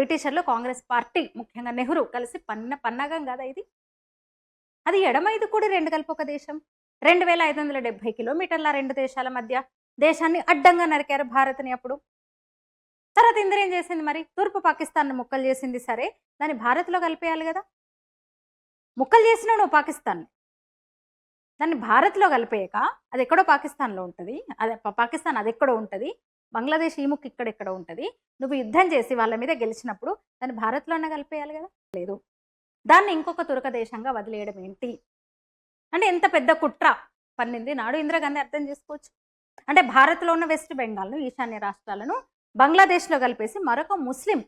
బ్రిటిషర్లు Congress party ముఖ్యంగా నెహ్రూ కలిసి పన్నాగం కదా ఇది. అది ఎడమ, ఇది కూడా 2 కలిపి ఒక దేశం. 2570 కిలోమీటర్ల 2 దేశాల మధ్య దేశాన్ని అడ్డంగా నరికారు భారత్ని అప్పుడు. తర్వాత ఇందిర ఏం చేసింది మరి? తూర్పు పాకిస్తాన్ ముక్కలు చేసింది. సరే, దాన్ని భారత్లో కలిపేయాలి కదా. ముక్కలు చేసినా నువ్వు పాకిస్తాన్, దాన్ని భారత్లో కలిపేయక అది ఎక్కడో పాకిస్తాన్లో ఉంటుంది, అదే పాకిస్తాన్ అది ఎక్కడో ఉంటుంది, బంగ్లాదేశ్ ఈ ముక్కు ఇక్కడెక్కడో ఉంటుంది. నువ్వు యుద్ధం చేసి వాళ్ళ మీద గెలిచినప్పుడు దాన్ని భారత్లోనే కలిపేయాలి కదా. లేదు, దాన్ని ఇంకొక తురక దేశంగా వదిలేయడం ఏంటి అంటే ఎంత పెద్ద కుట్ర పన్నింది నాడు ఇందిరాగాంధీ. అర్థం చేసుకోవచ్చు. అంటే భారత్లో ఉన్న వెస్ట్ బెంగాల్ను, ఈశాన్య రాష్ట్రాలను బంగ్లాదేశ్లో కలిపేసి మరొక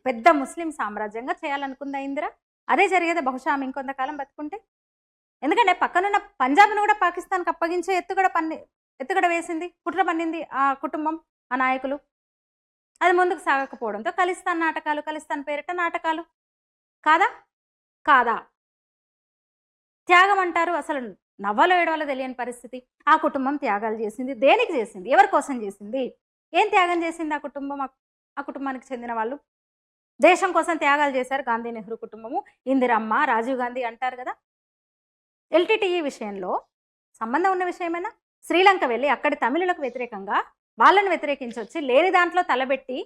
పెద్ద ముస్లిం సామ్రాజ్యంగా చేయాలనుకుందా ఇందిర. అదే జరిగేది బహుశా ఆమె ఇంకొంతకాలం బతుకుంటే. ఎందుకంటే పక్కనున్న పంజాబ్ను కూడా పాకిస్తాన్కి అప్పగించే ఎత్తుగడ వేసింది, కుట్ర పన్నింది ఆ కుటుంబం, ఆ నాయకులు. అది ముందుకు సాగకపోవడంతో ఖలిస్తాన్ పేరిట నాటకాలు. కాదా త్యాగం అంటారు. అసలు నవ్వలో ఏడవలో తెలియని పరిస్థితి. ఆ కుటుంబం త్యాగాలు చేసింది. దేనికి చేసింది? ఎవరి కోసం చేసింది? ఏం త్యాగం చేసింది ఆ కుటుంబం? ఆ కుటుంబానికి చెందిన వాళ్ళు దేశం కోసం త్యాగాలు చేశారు. గాంధీ నెహ్రూ కుటుంబము, ఇందిరమ్మ, రాజీవ్ గాంధీ అంటారు కదా. ఎల్టీటీఈ విషయంలో సంబంధం ఉన్న విషయమైనా శ్రీలంక వెళ్ళి అక్కడి తమిళులకు వ్యతిరేకంగా వాళ్ళని వ్యతిరేకించి వచ్చి లేని దాంట్లో తలబెట్టి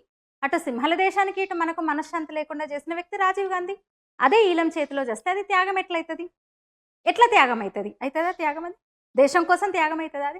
అటు సింహళ దేశానికి ఇటు మనకు మనశ్శాంతి లేకుండా చేసిన వ్యక్తి రాజీవ్ గాంధీ. అదే ఈలం చేతిలో చేస్తే అది త్యాగం ఎట్లయితుంది? ఎట్లా త్యాగం అవుతుంది? అవుతుందా త్యాగం? అది దేశం కోసం త్యాగం అవుతుందా? అది